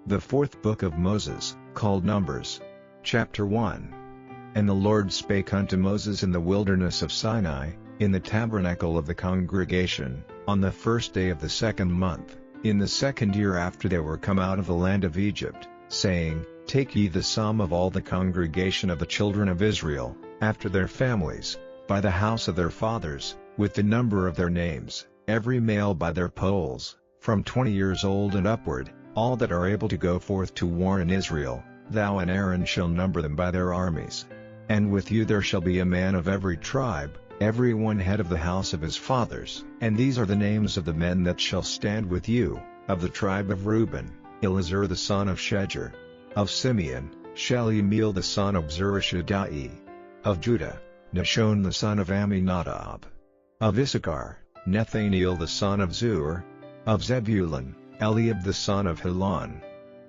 The fourth book of Moses, called Numbers. Chapter 1. And the Lord spake unto Moses in the wilderness of Sinai, in the tabernacle of the congregation, on the first day of the second month, in the second year after they were come out of the land of Egypt, saying, Take ye the sum of all the congregation of the children of Israel, after their families, by the house of their fathers, with the number of their names, every male by their polls, from 20 years old and upward, all that are able to go forth to war in Israel. Thou and Aaron shall number them by their armies. And with you there shall be a man of every tribe, every one head of the house of his fathers. And these are the names of the men that shall stand with you: of the tribe of Reuben, Elizur the son of Shedeur; of Simeon, Shelumiel the son of Zurishaddai; of Judah, Nahshon the son of Amminadab; of Issachar, Nethaneel the son of Zur; of Zebulun, Eliab the son of Helon;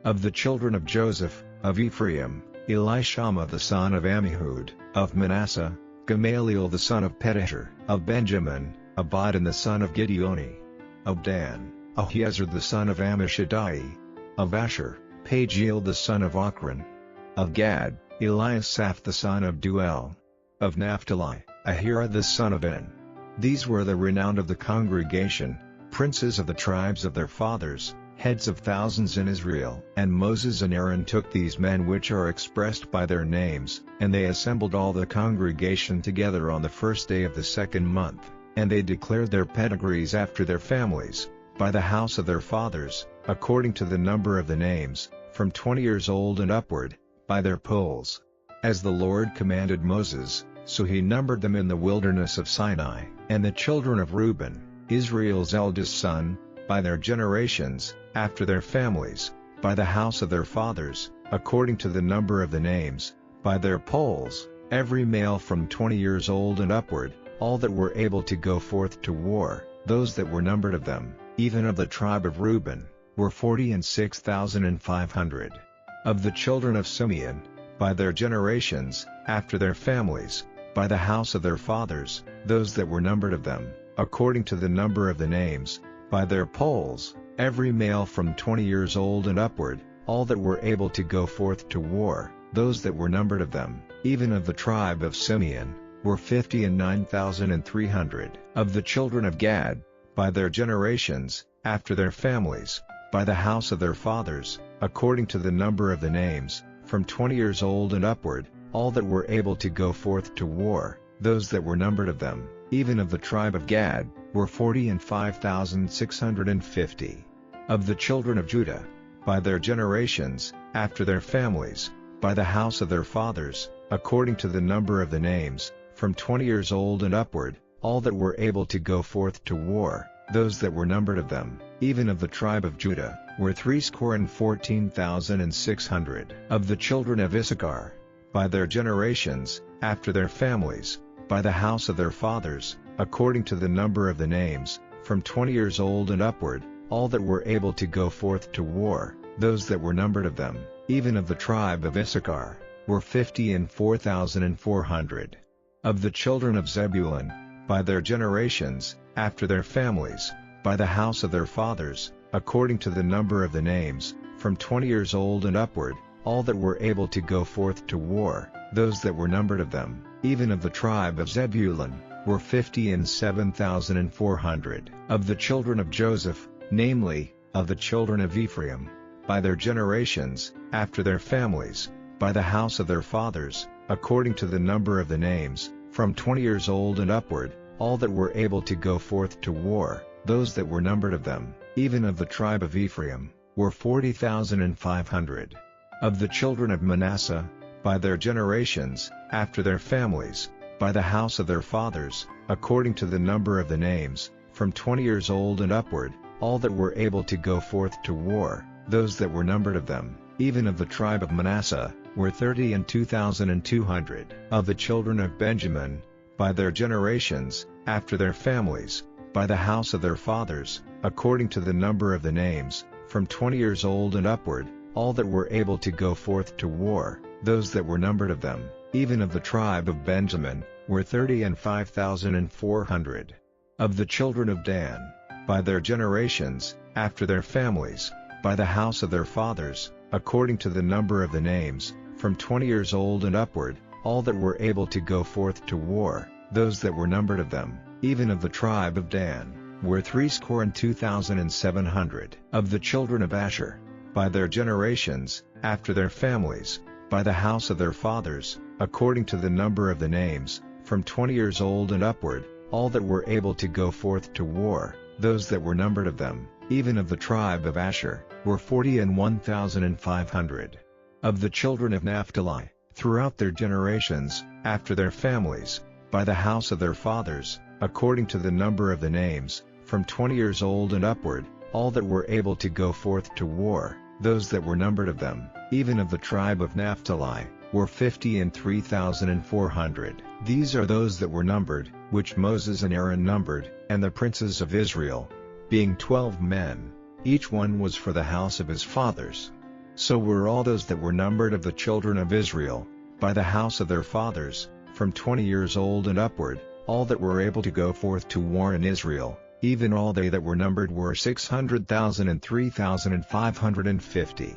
of the children of Joseph, of Ephraim, Elishama the son of Ammihud; of Manasseh, Gamaliel the son of Pedahur; of Benjamin, Abidan the son of Gideoni; of Dan, Ahiezer the son of Ammishaddai; of Asher, Pagiel the son of Ochran; of Gad, Eliasaph the son of Duel; of Naphtali, Ahira the son of En. These were the renowned of the congregation, princes of the tribes of their fathers, heads of thousands in Israel. And Moses and Aaron took these men which are expressed by their names, and they assembled all the congregation together on the first day of the second month, and they declared their pedigrees after their families, by the house of their fathers, according to the number of the names, from 20 years old and upward, by their polls. As the Lord commanded Moses, so he numbered them in the wilderness of Sinai. And the children of Reuben, Israel's eldest son, by their generations, after their families, by the house of their fathers, according to the number of the names, by their polls, every male from 20 years old and upward, all that were able to go forth to war, those that were numbered of them, even of the tribe of Reuben, were 46,500. Of the children of Simeon, by their generations, after their families, by the house of their fathers, those that were numbered of them, according to the number of the names, by their polls, every male from 20 years old and upward, all that were able to go forth to war, those that were numbered of them, even of the tribe of Simeon, were 59,300. Of the children of Gad, by their generations, after their families, by the house of their fathers, according to the number of the names, from 20 years old and upward, all that were able to go forth to war, those that were numbered of them, even of the tribe of Gad, were 45,650. Of the children of Judah, by their generations, after their families, by the house of their fathers, according to the number of the names, from 20 years old and upward, all that were able to go forth to war, those that were numbered of them, even of the tribe of Judah, were 314,600. Of the children of Issachar, by their generations, after their families, by the house of their fathers, according to the number of the names, from 20 years old and upward, all that were able to go forth to war, those that were numbered of them, even of the tribe of Issachar, were 54,400. Of the children of Zebulun, by their generations, after their families, by the house of their fathers, according to the number of the names, from 20 years old and upward, all that were able to go forth to war, those that were numbered of them, even of the tribe of Zebulun, were 57,400. Of the children of Joseph, namely, of the children of Ephraim, by their generations, after their families, by the house of their fathers, according to the number of the names, from 20 years old and upward, all that were able to go forth to war, those that were numbered of them, even of the tribe of Ephraim, were 40,500. Of the children of Manasseh, by their generations, after their families, by the house of their fathers, according to the number of the names, from 20 years old and upward, all that were able to go forth to war, those that were numbered of them, even of the tribe of Manasseh, were 32,200. Of the children of Benjamin, by their generations, after their families, by the house of their fathers, according to the number of the names, from 20 years old and upward, all that were able to go forth to war, those that were numbered of them, even of the tribe of Benjamin, were 35,400. Of the children of Dan, by their generations, after their families, by the house of their fathers, according to the number of the names, from 20 years old and upward, all that were able to go forth to war, those that were numbered of them, even of the tribe of Dan, were 62,700. Of the children of Asher, by their generations, after their families, by the house of their fathers, according to the number of the names, from 20 years old and upward, all that were able to go forth to war, those that were numbered of them, even of the tribe of Asher, were 41,500. Of the children of Naphtali, throughout their generations, after their families, by the house of their fathers, according to the number of the names, from 20 years old and upward, all that were able to go forth to war, those that were numbered of them, even of the tribe of Naphtali, were 53,400. These are those that were numbered, which Moses and Aaron numbered, and the princes of Israel, being 12 men, each one was for the house of his fathers. So were all those that were numbered of the children of Israel, by the house of their fathers, from 20 years old and upward, all that were able to go forth to war in Israel, even all they that were numbered were 600,003,550.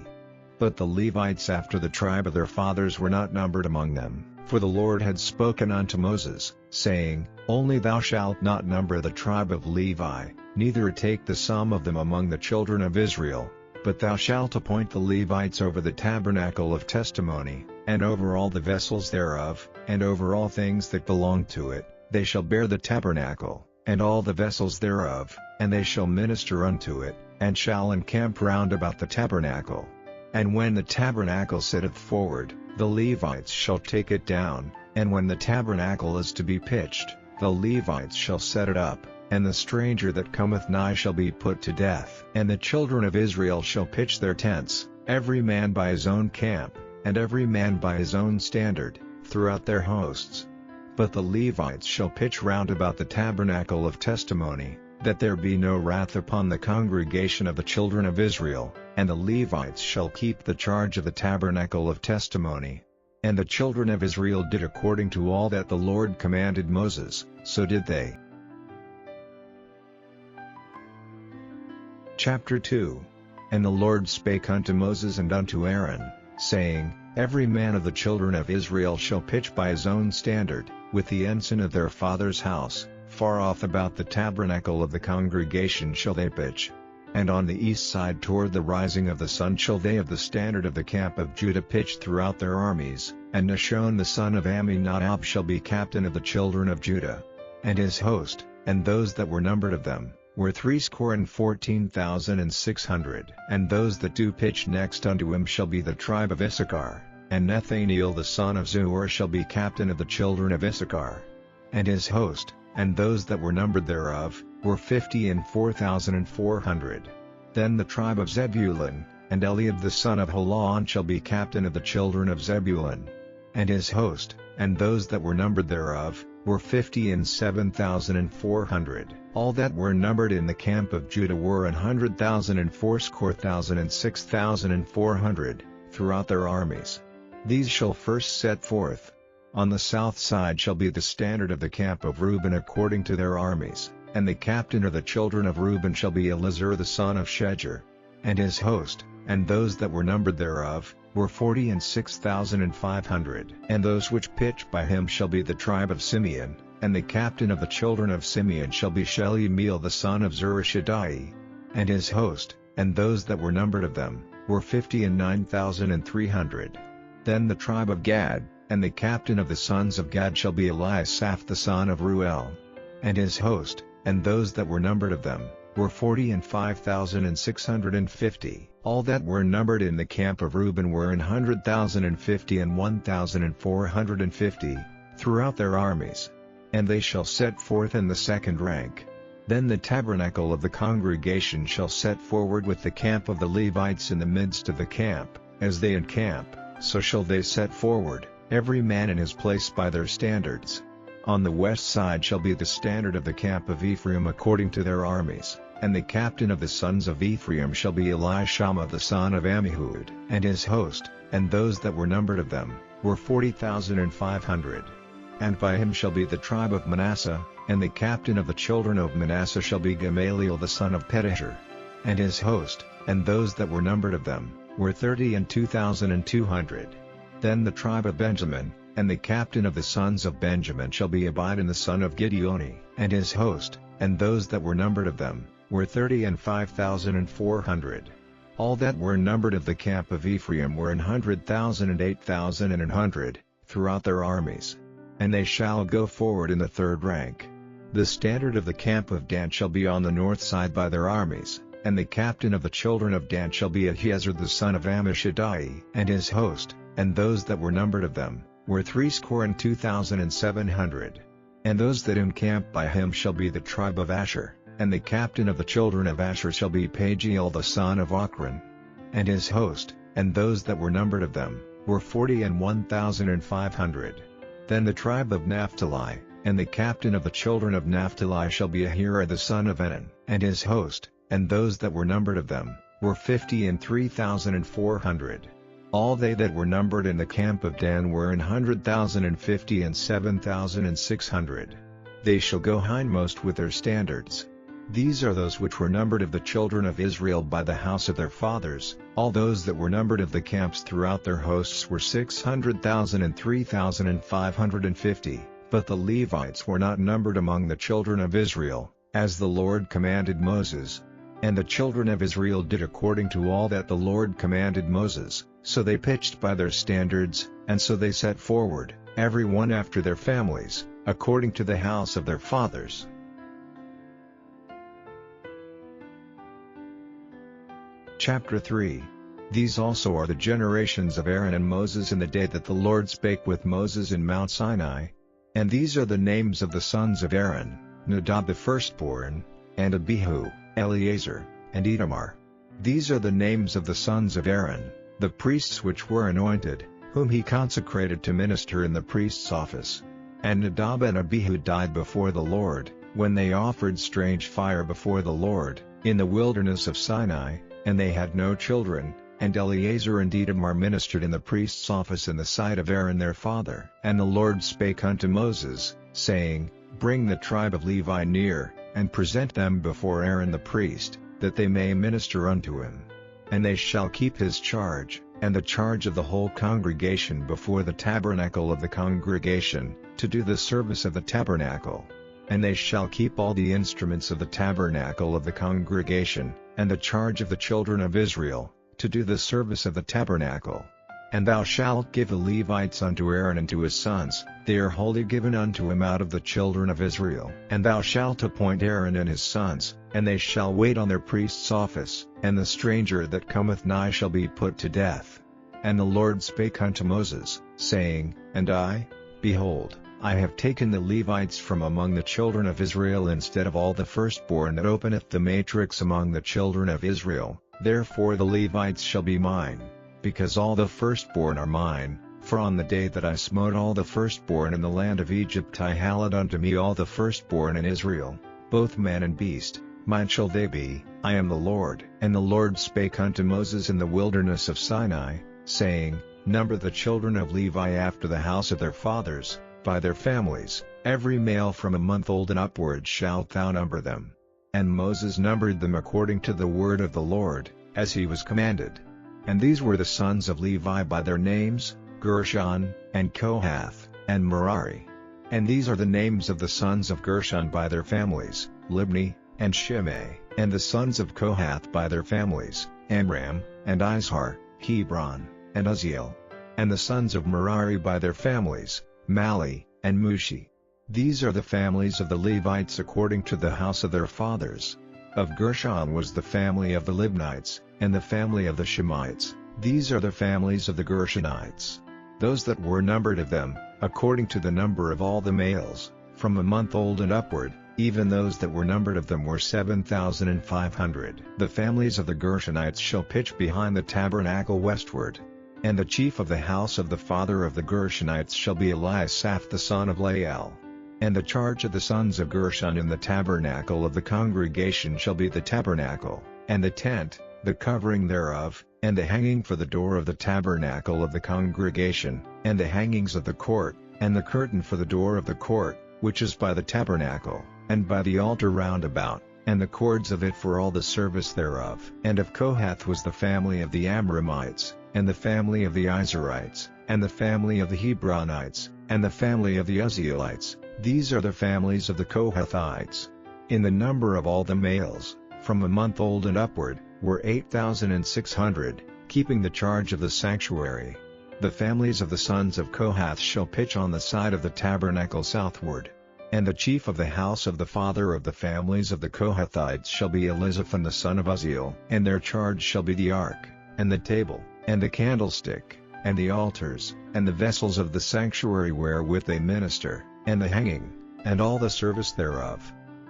But the Levites after the tribe of their fathers were not numbered among them, for the Lord had spoken unto Moses, saying, Only thou shalt not number the tribe of Levi, neither take the sum of them among the children of Israel, but thou shalt appoint the Levites over the tabernacle of testimony, and over all the vessels thereof, and over all things that belong to it. They shall bear the tabernacle, and all the vessels thereof, and they shall minister unto it, and shall encamp round about the tabernacle. And when the tabernacle sitteth forward, the Levites shall take it down, and when the tabernacle is to be pitched, the Levites shall set it up, and the stranger that cometh nigh shall be put to death. And the children of Israel shall pitch their tents, every man by his own camp, and every man by his own standard, throughout their hosts. But the Levites shall pitch round about the tabernacle of testimony, that there be no wrath upon the congregation of the children of Israel, and the Levites shall keep the charge of the tabernacle of testimony. And the children of Israel did according to all that the Lord commanded Moses, so did they. Chapter 2. And the Lord spake unto Moses and unto Aaron, saying, Every man of the children of Israel shall pitch by his own standard, with the ensign of their father's house, far off about the tabernacle of the congregation shall they pitch. And on the east side toward the rising of the sun shall they of the standard of the camp of Judah pitch throughout their armies, and Nahshon the son of Amminadab shall be captain of the children of Judah. And his host, and those that were numbered of them, were 314,600. And those that do pitch next unto him shall be the tribe of Issachar, and Nathaniel the son of Zuar shall be captain of the children of Issachar. And his host, and those that were numbered thereof, were 54,400. Then the tribe of Zebulun, and Eliab the son of Helon shall be captain of the children of Zebulun. And his host, and those that were numbered thereof, were 57,400. All that were numbered in the camp of Judah were 100,000 and 6,400, throughout their armies. These shall first set forth. On the south side shall be the standard of the camp of Reuben according to their armies, and the captain of the children of Reuben shall be Elizur the son of Shedeur. And his host, and those that were numbered thereof, were 46,500. And those which pitch by him shall be the tribe of Simeon, and the captain of the children of Simeon shall be Shelumiel the son of Zurishaddai. And his host, and those that were numbered of them, were 59,300. Then the tribe of Gad, and the captain of the sons of Gad shall be Eliasaph the son of Ruel. And his host, and those that were numbered of them, were 45,650. All that were numbered in the camp of Reuben were 100,050 and 1,450, throughout their armies. And they shall set forth in the second rank. Then the tabernacle of the congregation shall set forward with the camp of the Levites in the midst of the camp. As they encamp, so shall they set forward, every man in his place by their standards. On the west side shall be the standard of the camp of Ephraim according to their armies, and the captain of the sons of Ephraim shall be Elishama the son of Ammihud. And his host, and those that were numbered of them, were 40,500. And by him shall be the tribe of Manasseh, and the captain of the children of Manasseh shall be Gamaliel the son of Pedahur. and his host, and those that were numbered of them, were 32,200. Then the tribe of Benjamin, and the captain of the sons of Benjamin shall be Abidan the son of Gideoni, and his host, and those that were numbered of them, were 35,400. All that were numbered of the camp of Ephraim were 100,000 and 8,100, throughout their armies. And they shall go forward in the third rank. The standard of the camp of Dan shall be on the north side by their armies, and the captain of the children of Dan shall be Ahiezer the son of Ammishaddai, and his host, and those that were numbered of them, were 62,700. And those that encamp by him shall be the tribe of Asher, and the captain of the children of Asher shall be Pagiel the son of Ochran. And his host, and those that were numbered of them, were 41,500. Then the tribe of Naphtali, and the captain of the children of Naphtali shall be Ahira the son of Enan, and his host, and those that were numbered of them, were 53,400. All they that were numbered in the camp of Dan were 100,050 and 7,600. They shall go hindmost with their standards. These are those which were numbered of the children of Israel by the house of their fathers. All those that were numbered of the camps throughout their hosts were 600,000 and 3,550, but the Levites were not numbered among the children of Israel, as the Lord commanded Moses. And the children of Israel did according to all that the Lord commanded Moses, so they pitched by their standards, and so they set forward, every one after their families, according to the house of their fathers. Chapter 3. These also are the generations of Aaron and Moses in the day that the Lord spake with Moses in Mount Sinai. And these are the names of the sons of Aaron, Nadab the firstborn, and Abihu, Eleazar, and Itamar. These are the names of the sons of Aaron, the priests which were anointed, whom he consecrated to minister in the priest's office. And Nadab and Abihu died before the Lord, when they offered strange fire before the Lord, in the wilderness of Sinai, and they had no children. And Eleazar and Itamar ministered in the priest's office in the sight of Aaron their father. And the Lord spake unto Moses, saying, Bring the tribe of Levi near, and present them before Aaron the priest, that they may minister unto him. And they shall keep his charge, and the charge of the whole congregation before the tabernacle of the congregation, to do the service of the tabernacle. And they shall keep all the instruments of the tabernacle of the congregation, and the charge of the children of Israel, to do the service of the tabernacle. And thou shalt give the Levites unto Aaron and to his sons, they are wholly given unto him out of the children of Israel. And thou shalt appoint Aaron and his sons, and they shall wait on their priest's office, and the stranger that cometh nigh shall be put to death. And the Lord spake unto Moses, saying, And I, behold, I have taken the Levites from among the children of Israel instead of all the firstborn that openeth the matrix among the children of Israel. Therefore the Levites shall be mine, because all the firstborn are mine, for on the day that I smote all the firstborn in the land of Egypt I hallowed unto me all the firstborn in Israel, both man and beast, mine shall they be, I am the Lord. And the Lord spake unto Moses in the wilderness of Sinai, saying, Number the children of Levi after the house of their fathers, by their families, every male from a month old and upward shalt thou number them. And Moses numbered them according to the word of the Lord, as he was commanded. And these were the sons of Levi by their names, Gershon, and Kohath, and Merari. And these are the names of the sons of Gershon by their families, Libni, and Shimei. And the sons of Kohath by their families, Amram, and Izhar, Hebron, and Uzziel. And the sons of Merari by their families, Mali, and Mushi. These are the families of the Levites according to the house of their fathers. Of Gershon was the family of the Libnites, and the family of the Shemites. These are the families of the Gershonites. Those that were numbered of them, according to the number of all the males, from a month old and upward, even those that were numbered of them were 7,500. The families of the Gershonites shall pitch behind the tabernacle westward. And the chief of the house of the father of the Gershonites shall be Eliasaph the son of Lael. And the charge of the sons of Gershon in the tabernacle of the congregation shall be the tabernacle, and the tent, the covering thereof, and the hanging for the door of the tabernacle of the congregation, and the hangings of the court, and the curtain for the door of the court, which is by the tabernacle, and by the altar round about, and the cords of it for all the service thereof. And of Kohath was the family of the Amramites, and the family of the Izharites, and the family of the Hebronites, and the family of the Uzzielites. These are the families of the Kohathites. In the number of all the males, from a month old and upward, were 8,600, keeping the charge of the sanctuary. The families of the sons of Kohath shall pitch on the side of the tabernacle southward. And the chief of the house of the father of the families of the Kohathites shall be Elizaphan the son of Uzziel. And their charge shall be the ark, and the table, and the candlestick, and the altars, and the vessels of the sanctuary wherewith they minister, and the hanging, and all the service thereof.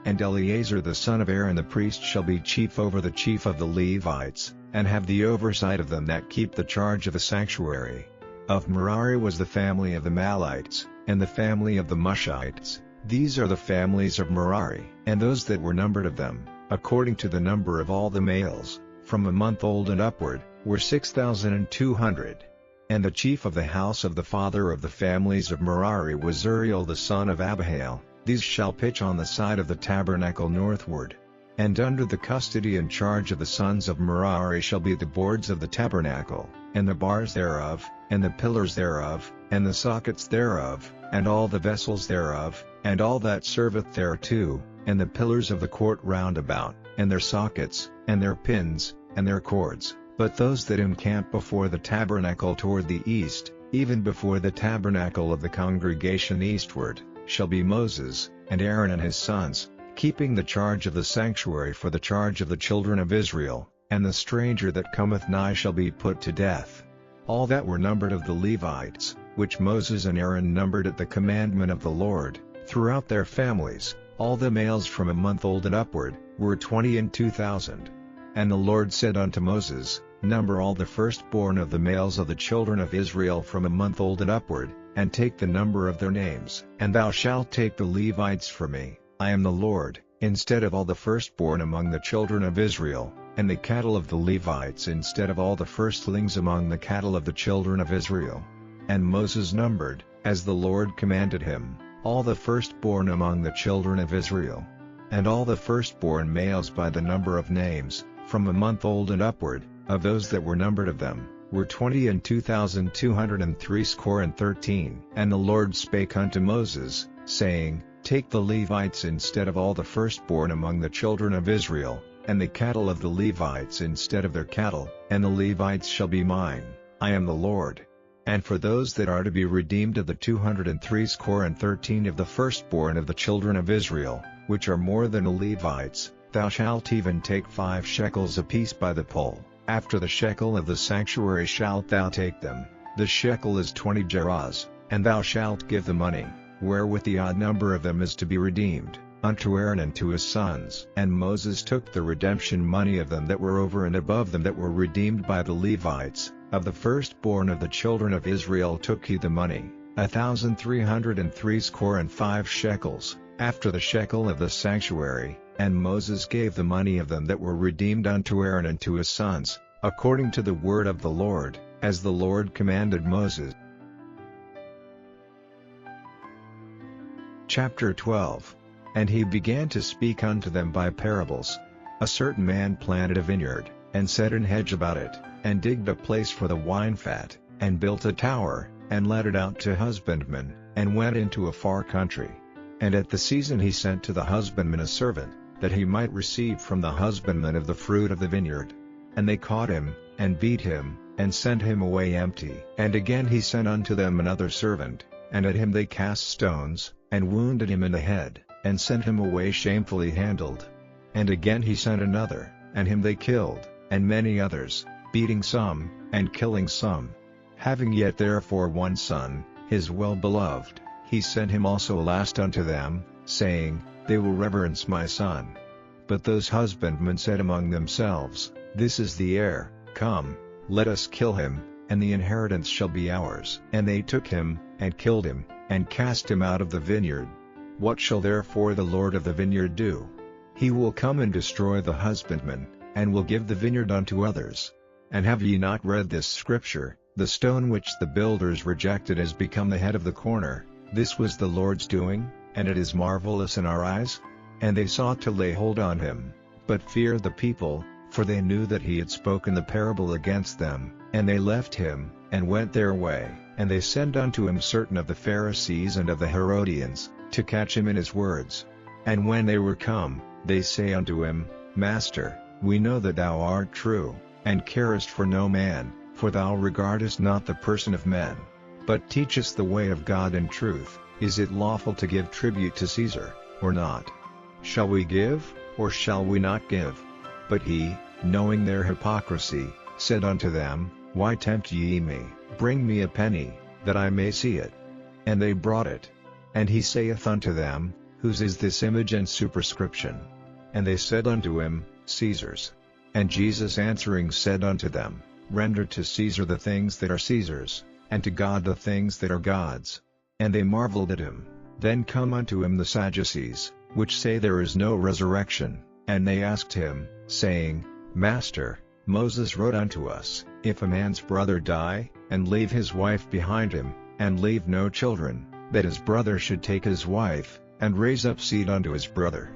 And Eleazar the son of Aaron the priest shall be chief over the chief of the Levites, and have the oversight of them that keep the charge of the sanctuary. Of Merari was the family of the Malites, and the family of the Mushites. These are the families of Merari. And those that were numbered of them, according to the number of all the males, from a month old and upward, were 6,200. And the chief of the house of the father of the families of Merari was Uriel the son of Abihail. These shall pitch on the side of the tabernacle northward. And under the custody and charge of the sons of Merari shall be the boards of the tabernacle, and the bars thereof, and the pillars thereof, and the sockets thereof, and all the vessels thereof, and all that serveth thereto, and the pillars of the court round about, and their sockets, and their pins, and their cords. But those that encamp before the tabernacle toward the east, even before the tabernacle of the congregation eastward, shall be Moses, and Aaron and his sons, keeping the charge of the sanctuary for the charge of the children of Israel, and the stranger that cometh nigh shall be put to death. All that were numbered of the Levites, which Moses and Aaron numbered at the commandment of the Lord, throughout their families, all the males from a month old and upward, were 22,000. And the Lord said unto Moses, Number all the firstborn of the males of the children of Israel from a month old and upward, and take the number of their names. And thou shalt take the Levites for me, I am the Lord, instead of all the firstborn among the children of Israel, and the cattle of the Levites instead of all the firstlings among the cattle of the children of Israel. And Moses numbered, as the Lord commanded him, all the firstborn among the children of Israel. And all the firstborn males by the number of names, from a month old and upward, of those that were numbered of them, were 22,213. And the Lord spake unto Moses, saying, Take the Levites instead of all the firstborn among the children of Israel, and the cattle of the Levites instead of their cattle, and the Levites shall be mine, I am the Lord. And for those that are to be redeemed of the 213 of the firstborn of the children of Israel, which are more than the Levites, thou shalt even take 5 shekels apiece by the poll. After the shekel of the sanctuary shalt thou take them, the shekel is 20 gerahs, and thou shalt give the money, wherewith the odd number of them is to be redeemed, unto Aaron and to his sons. And Moses took the redemption money of them that were over and above them that were redeemed by the Levites, of the firstborn of the children of Israel took he the money, 1,365 shekels, after the shekel of the sanctuary. And Moses gave the money of them that were redeemed unto Aaron and to his sons, according to the word of the Lord, as the Lord commanded Moses. Chapter 12. And he began to speak unto them by parables. A certain man planted a vineyard, and set an hedge about it, and digged a place for the wine fat, and built a tower, and let it out to husbandmen, and went into a far country. And at the season he sent to the husbandman a servant, that he might receive from the husbandman of the fruit of the vineyard. And they caught him, and beat him, and sent him away empty. And again he sent unto them another servant, and at him they cast stones, and wounded him in the head, and sent him away shamefully handled. And again he sent another, and him they killed, and many others, beating some, and killing some. Having yet therefore one son, his well-beloved, he sent him also last unto them, saying, They will reverence my son. But those husbandmen said among themselves, This is the heir, come, let us kill him, and the inheritance shall be ours. And they took him, and killed him, and cast him out of the vineyard. What shall therefore the Lord of the vineyard do? He will come and destroy the husbandman, and will give the vineyard unto others. And have ye not read this scripture, The stone which the builders rejected has become the head of the corner, this was the Lord's doing, and it is marvelous in our eyes? And they sought to lay hold on him, but feared the people, for they knew that he had spoken the parable against them. And they left him, and went their way. And they sent unto him certain of the Pharisees and of the Herodians, to catch him in his words. And when they were come, they say unto him, Master, we know that thou art true, and carest for no man, for thou regardest not the person of men, but teachest the way of God in truth. Is it lawful to give tribute to Caesar, or not? Shall we give, or shall we not give? But he, knowing their hypocrisy, said unto them, Why tempt ye me? Bring me a penny, that I may see it. And they brought it. And he saith unto them, Whose is this image and superscription? And they said unto him, Caesar's. And Jesus answering said unto them, Render to Caesar the things that are Caesar's, and to God the things that are God's. And they marveled at him. Then come unto him the Sadducees, which say there is no resurrection, and they asked him, saying, Master, Moses wrote unto us, If a man's brother die, and leave his wife behind him, and leave no children, that his brother should take his wife, and raise up seed unto his brother.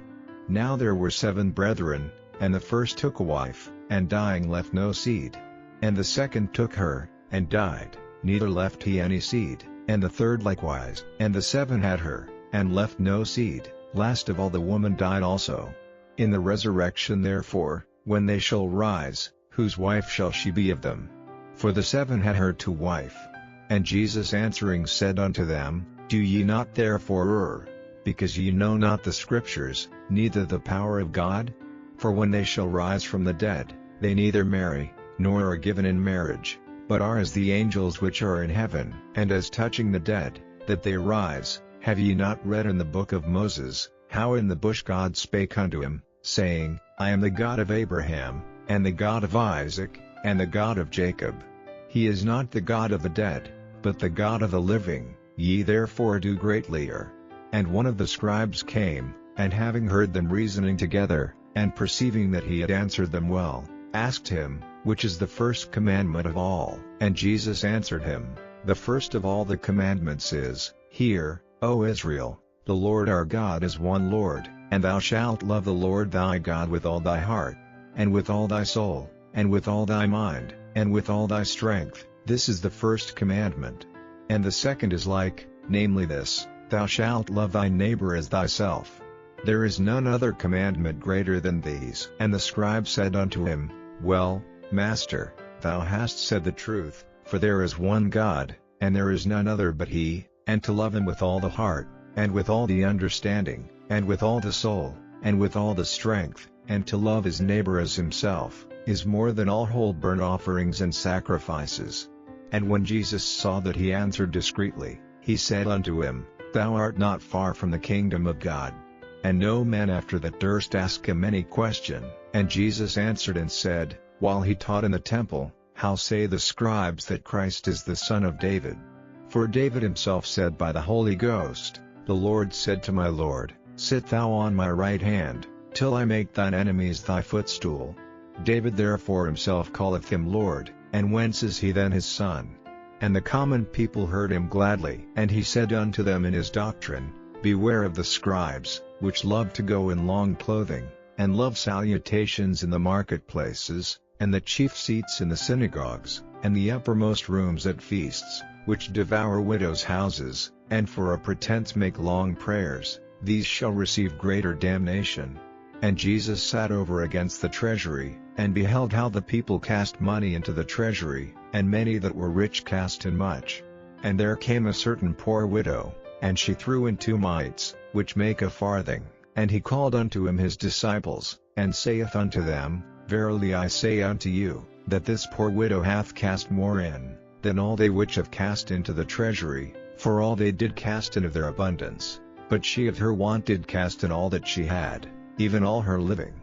Now there were 7 brethren, and the first took a wife, and dying left no seed. And the second took her, and died, neither left he any seed, and the third likewise. And the 7 had her, and left no seed. Last of all the woman died also. In the resurrection therefore, when they shall rise, whose wife shall she be of them? For the 7 had her to wife. And Jesus answering said unto them, Do ye not therefore err, because ye know not the Scriptures, neither the power of God? For when they shall rise from the dead, they neither marry, nor are given in marriage, but are as the angels which are in heaven. And as touching the dead, that they rise, have ye not read in the book of Moses, how in the bush God spake unto him, saying, I am the God of Abraham, and the God of Isaac, and the God of Jacob. He is not the God of the dead, but the God of the living. Ye therefore do greatly err. And one of the scribes came, and having heard them reasoning together, and perceiving that he had answered them well, asked him, Which is the first commandment of all? And Jesus answered him, The first of all the commandments is, Hear, O Israel, the Lord our God is one Lord, and thou shalt love the Lord thy God with all thy heart, and with all thy soul, and with all thy mind, and with all thy strength. This is the first commandment. And the second is like, namely this, Thou shalt love thy neighbor as thyself. There is none other commandment greater than these. And the scribe said unto him, Well, Master, thou hast said the truth, for there is one God, and there is none other but he, and to love him with all the heart, and with all the understanding, and with all the soul, and with all the strength, and to love his neighbor as himself, is more than all whole burnt offerings and sacrifices. And when Jesus saw that he answered discreetly, he said unto him, Thou art not far from the kingdom of God. And no man after that durst ask him any question. And Jesus answered and said, while he taught in the temple, How say the scribes that Christ is the son of David? For David himself said by the Holy Ghost, The Lord said to my Lord, Sit thou on my right hand, till I make thine enemies thy footstool. David therefore himself calleth him Lord, and whence is he then his son? And the common people heard him gladly. And he said unto them in his doctrine, Beware of the scribes, which love to go in long clothing, and love salutations in the marketplaces, and the chief seats in the synagogues, and the uppermost rooms at feasts, which devour widows' houses, and for a pretense make long prayers. These shall receive greater damnation. And Jesus sat over against the treasury, and beheld how the people cast money into the treasury, and many that were rich cast in much. And there came a certain poor widow, and she threw in 2 mites, which make a farthing. And he called unto him his disciples, and saith unto them, Verily I say unto you, that this poor widow hath cast more in, than all they which have cast into the treasury, for all they did cast in of their abundance. But she of her want did cast in all that she had, even all her living.